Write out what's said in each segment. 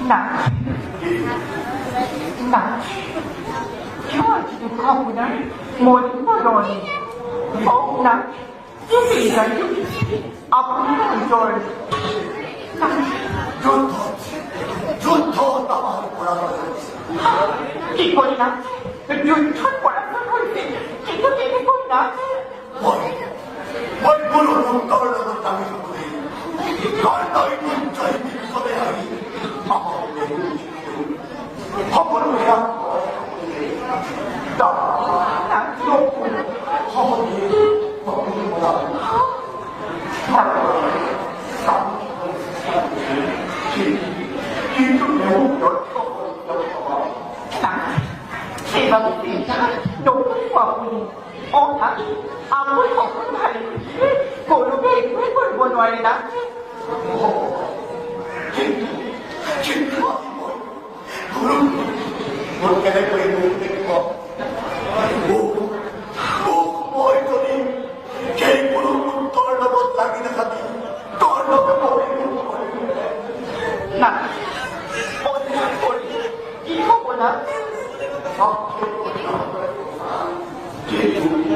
나, 나, 좋아지도 가구나, 모든 너니, 나, 여기가 여기, 아픈 걸, 좋다, 나만 보라고. 이거나, 윤천 보라고 할때, 이거 되는 거나. 뭘 모르는 떨어져서 당했는데, 날 너희 문자에 믿어내야지. 허물이야. 나 놓고 허물이 허물이보다 이좀 내고 나 대박이 진짜 너무 좋아보니 나 아무리 거꾸로 하는지 고르게 이걸 원활이나 그렇게 될 거에 못되는 거. 뭐했더니 개구름 떨러버 땅이나 가니 떨러버 버리는 나 어디서 소리 이거구나 개구름이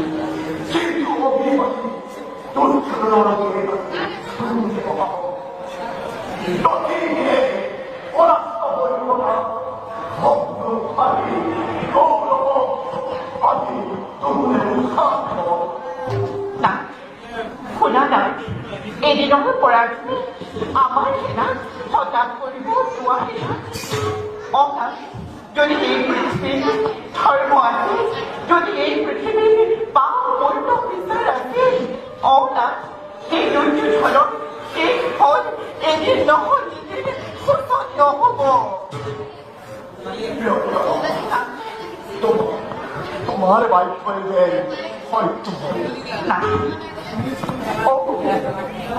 또 들어오는 너희에게 오락서 버리거나 나 고나나 애리랑을 보라주니 아마리나 허닥거리고 좋아해나 나 যদি এই পৃথিবীর ধর্ম আছে যদি এই পৃথিবীর বা অন্য বিচার আছে না এই দুটি ধরন এই ফল এদের নহল নিজেদের পছন্দ হব তোমার বাইক হয়ে হয়তো না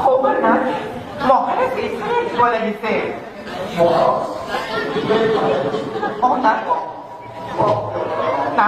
খবর না মহারাজ এখানে বলে দিতে 나 나?